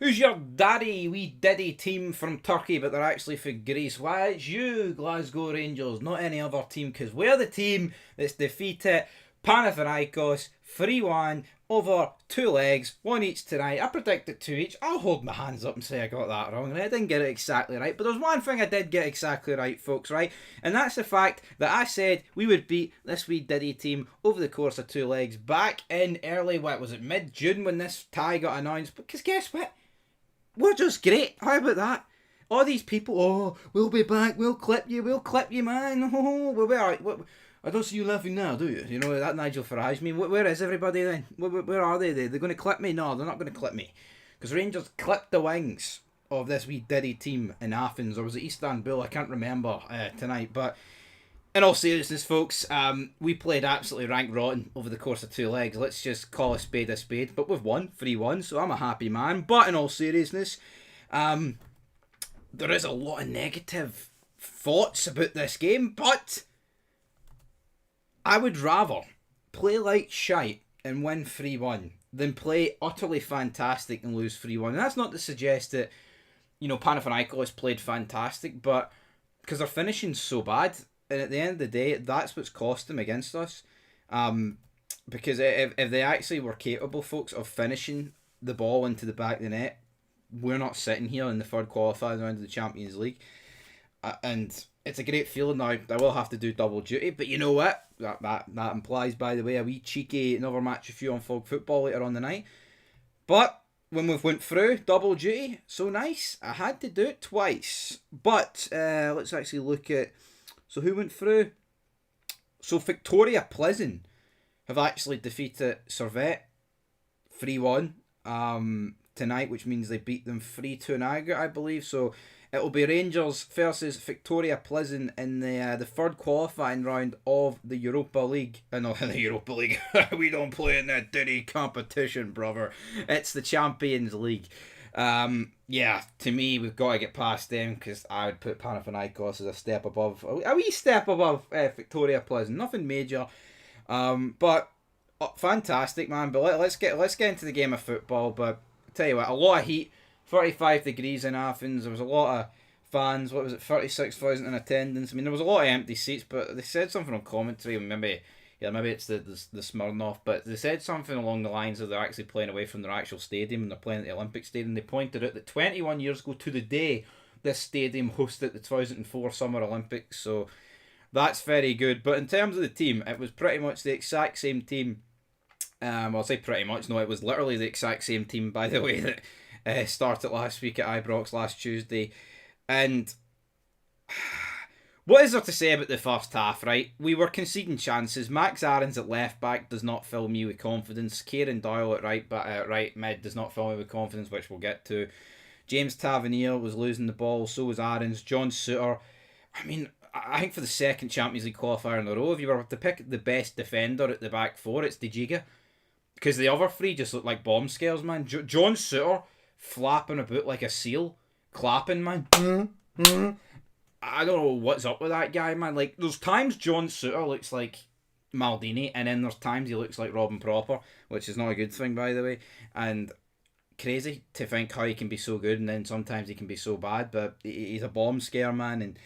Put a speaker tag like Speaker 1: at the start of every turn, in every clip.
Speaker 1: Who's your daddy wee diddy team from Turkey, but they're actually from Greece? Why, it's you, Glasgow Rangers, not any other team, because we're the team that's defeated Panathinaikos 3-1 over 2 legs, one each tonight. I predicted 2 each. I'll hold my hands up and say I got that wrong, and I didn't get it exactly right. But there's one thing I did get exactly right, folks, right? And that's the fact that I said we would beat this wee diddy team over the course of 2 legs back in early, what was it, mid-June when this tie got announced. Because guess what? We're just great. How about that? All these people, oh, we'll be back, we'll clip you, man. Oh, we'll be alright. I don't see you laughing now, do you? You know, that Nigel Farage meme. Where is everybody then? Where are they? They're going to clip me? No, they're not going to clip me. Because Rangers clipped the wings of this wee diddy team in Athens, or was it Istanbul? I can't remember tonight. But in all seriousness, folks, we played absolutely rank rotten over the course of 2 legs. Let's just call a spade a spade. But we've won 3-1, so I'm a happy man. But in all seriousness, there is a lot of negative thoughts about this game, but I would rather play like shite and win 3-1 than play utterly fantastic and lose 3-1. And that's not to suggest that, you know, Panathinaikos played fantastic, but because they're finishing so bad. And at the end of the day, that's what's cost them against us. Because if they actually were capable, folks, of finishing the ball into the back of the net, we're not sitting here in the third qualifying round of the Champions League. And it's a great feeling now. I will have to do double duty, but you know what? That implies, by the way, a wee cheeky another match of you on Fog Football later on the night. But when we've went through double duty, so nice, I had to do it twice. But let's actually look at... So who went through? So Victoria Pleasant have actually defeated Servette 3-1 tonight, which means they beat them 3-2 in aggregate, I believe. So it will be Rangers versus Victoria Pleasant in the third qualifying round of the Europa League. No, the Europa League. We don't play in that dirty competition, brother. It's the Champions League. Yeah, to me, we've got to get past them because I would put Panathinaikos as a step above, a wee step above Victoria Pleasant. Nothing major, but fantastic, man. But let's get into the game of football. But I'll tell you what, a lot of heat, 35 degrees in Athens. There was a lot of fans. What was it, 36,000 in attendance? I mean, there was a lot of empty seats, but they said something on commentary. Maybe it's the Smirnoff, but they said something along the lines of they're actually playing away from their actual stadium and they're playing at the Olympic Stadium. They pointed out that 21 years ago to the day, this stadium hosted the 2004 Summer Olympics, so that's very good. But in terms of the team, it was pretty much the exact same team. I'll say pretty much, no, it was literally the exact same team, by the way, that started last week at Ibrox last Tuesday. And what is there to say about the first half, right? We were conceding chances. Max Aarons at left back does not fill me with confidence. Kieran Doyle at right mid does not fill me with confidence, which we'll get to. James Tavernier was losing the ball, so was Aarons. John Souttar. I mean, I think for the second Champions League qualifier in a row, if you were to pick the best defender at the back four, it's De Giga. Because the other three just look like bomb scares, man. John Souttar flapping about like a seal, clapping, man. I don't know what's up with that guy, man. Like, there's times John Souttar looks like Maldini, and then there's times he looks like Robin Proper, which is not a good thing, by the way. And crazy to think how he can be so good, and then sometimes he can be so bad, but he's a bomb scare, man. And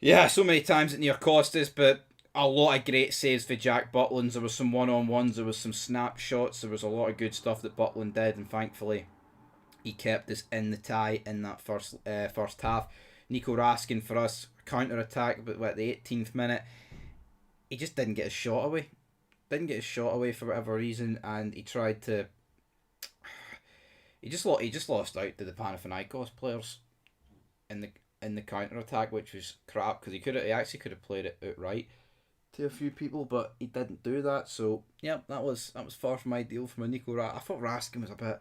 Speaker 1: yeah, so many times it near cost us, but a lot of great saves for Jack Butland. There was some one-on-ones, there was some snapshots, there was a lot of good stuff that Butland did, and thankfully he kept us in the tie in that first half. Nico Raskin for us, counter-attack, but at the 18th minute, he just didn't get his shot away. For whatever reason, and he tried to... He just lost out to the Panathinaikos players in the counter-attack, which was crap, because he actually could have played it outright to a few people, but he didn't do that, so, yeah, that was far from ideal from a Nico Raskin. I thought Raskin was a bit...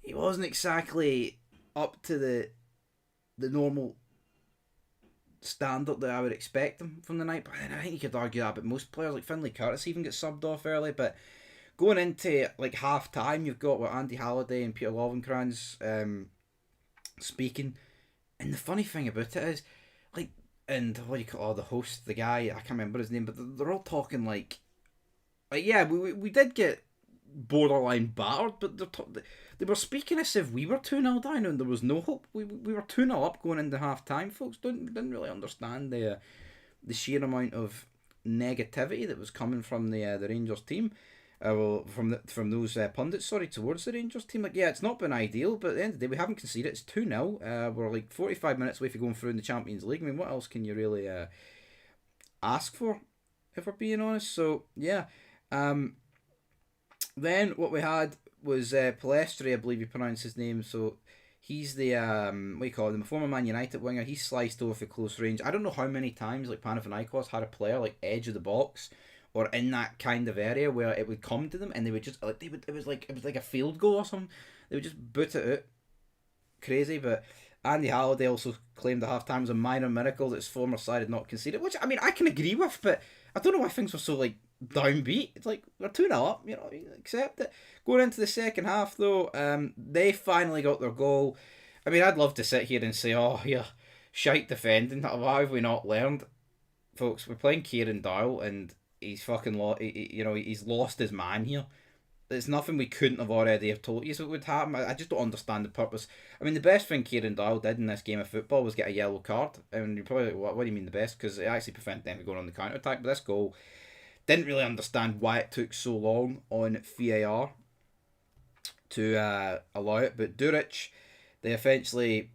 Speaker 1: He wasn't exactly up to the normal standard that I would expect him from the night, but then I think you could argue that about most players. Like Finlay Curtis even gets subbed off early, but going into like half time, you've got Andy Halliday and Peter Lovenkrands speaking, and the funny thing about it is, like, and what do you call the host, the guy, I can't remember his name, but they're all talking like yeah, we did get borderline battered, but they were speaking as if we were 2-0 down and there was no hope. We were 2-0 up going into half time, folks. Didn't really understand the sheer amount of negativity that was coming from the Rangers team. Well, from those pundits, sorry, towards the Rangers team. Like, yeah, it's not been ideal, but at the end of the day, we haven't conceded. It's 2-0. We're like 45 minutes away from going through in the Champions League. I mean, what else can you really ask for, if we're being honest? So, yeah. Then what we had was Palestri, I believe you pronounce his name. So he's the what do you call him? The former Man United winger. He sliced over for close range. I don't know how many times like Panathinaikos had a player like edge of the box or in that kind of area where it would come to them and they would just like it was like a field goal or something. They would just boot it out. Crazy, but Andy Halliday also claimed at half time was a minor miracle that his former side had not conceded, which I mean I can agree with, but I don't know why things were so like downbeat. It's like we're 2-0 up, you know, accept it. Going into the second half though, they finally got their goal. I mean, I'd love to sit here and say, oh yeah, shite defending. Why have we not learned? Folks, we're playing Kieran Dowell and he's fucking he's lost his man here. There's nothing we couldn't have already have told you so it would happen. I just don't understand the purpose. I mean, the best thing Kieran Dowell did in this game of football was get a yellow card. And you're probably like, what do you mean the best? Because it actually prevented them from going on the counter attack. But this goal, didn't really understand why it took so long on VAR to allow it. But Duric, they eventually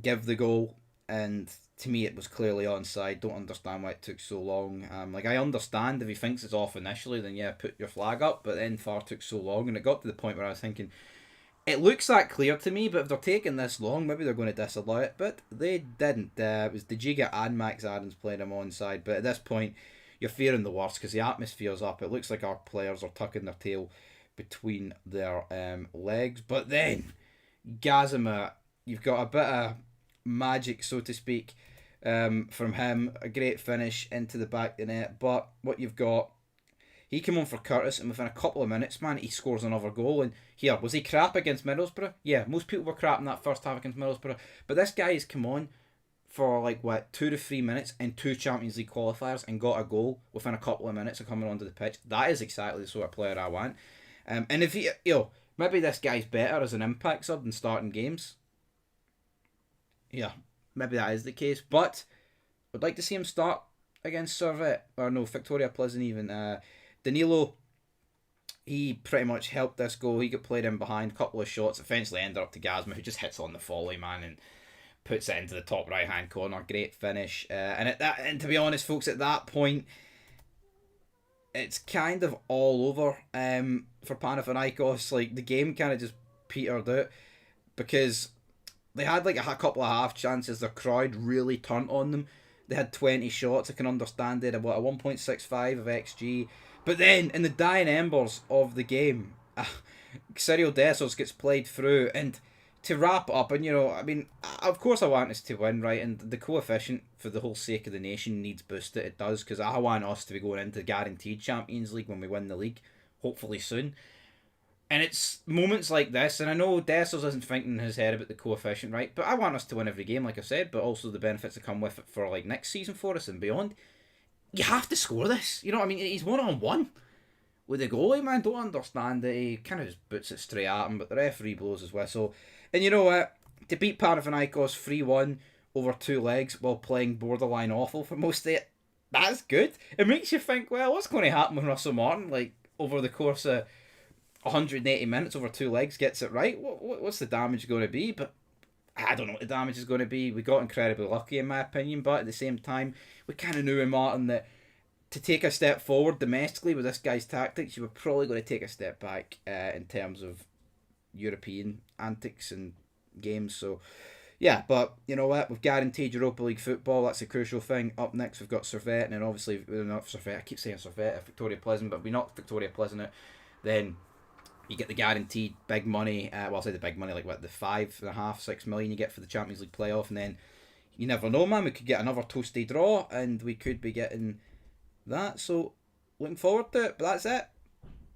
Speaker 1: give the goal, and to me it was clearly onside. Don't understand why it took so long. Like I understand if he thinks it's off initially, then yeah, put your flag up. But then VAR took so long, and it got to the point where I was thinking, it looks that clear to me, but if they're taking this long, maybe they're going to disallow it. But they didn't. It was Dejiga and Max Adams playing him onside. But at this point, you're fearing the worst because the atmosphere's up. It looks like our players are tucking their tail between their legs. But then, Gazima, you've got a bit of magic, so to speak, from him. A great finish into the back of the net. But what you've got, he came on for Curtis, and within a couple of minutes, man, he scores another goal. And here, was he crap against Middlesbrough? Yeah, most people were crap in that first half against Middlesbrough. But this guy has come on for like 2 to 3 minutes in 2 Champions League qualifiers and got a goal within a couple of minutes of coming onto the pitch. That is exactly the sort of player I want. And if he, maybe this guy's better as an impact sub than starting games. Yeah, maybe that is the case. But I'd like to see him start against Servette, or no, Victoria Pleasant even. Danilo, he pretty much helped this goal. He got played in behind, a couple of shots, eventually ended up to Gazma, who just hits on the volley, man, and puts it into the top right hand corner. Great finish. And to be honest, folks, at that point, it's kind of all over for Panathinaikos. Like the game kind of just petered out because they had like a couple of half chances. The crowd really turned on them. They had 20 shots. I can understand it. About a 1.65 of XG. But then in the dying embers of the game, Cyril Dessers gets played through, and to wrap up, and I mean, of course I want us to win, right? And the coefficient for the whole sake of the nation needs boosted. It does, because I want us to be going into guaranteed Champions League when we win the league, hopefully soon. And it's moments like this, and I know Dessers isn't thinking in his head about the coefficient, right? But I want us to win every game, like I said, but also the benefits that come with it for like next season for us and beyond. You have to score this. You know what I mean? He's 1-on-1 with the goalie, man. Don't understand it. He kind of just boots it straight at him, but the referee blows his whistle. And you know what? To beat Panathinaikos 3-1 over 2 legs while playing borderline awful for most of it, that's good. It makes you think, well, what's going to happen when Russell Martin, like, over the course of 180 minutes over 2 legs, gets it right? What's the damage going to be? But I don't know what the damage is going to be. We got incredibly lucky, in my opinion, but at the same time, we kind of knew in Martin that to take a step forward domestically with this guy's tactics, you were probably going to take a step back in terms of European antics and games. So, yeah, but you know what? We've guaranteed Europa League football. That's a crucial thing. Up next, we've got Servette, and then obviously, not Servette, I keep saying Servette, Victoria Pleasant, but if we knock Victoria Pleasant out, then you get the guaranteed big money. Well, I'll say the big money, like what, the 5.5, 6 million you get for the Champions League playoff, and then you never know, man. We could get another toasty draw, and we could be getting that. So, looking forward to it. But that's it.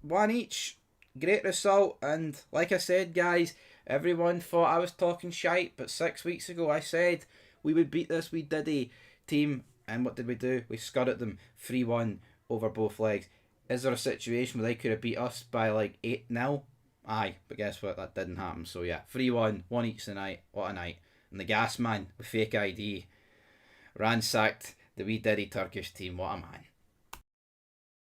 Speaker 1: 1 each. Great result, and like I said, guys, everyone thought I was talking shite, but 6 weeks ago I said we would beat this wee Diddy team, and what did we do? We scudded them 3-1 over both legs. Is there a situation where they could have beat us by like 8-0? Aye, but guess what? That didn't happen. So yeah, 3-1, one each tonight. What a night. And the gas man with fake ID ransacked the wee Diddy Turkish team. What a man.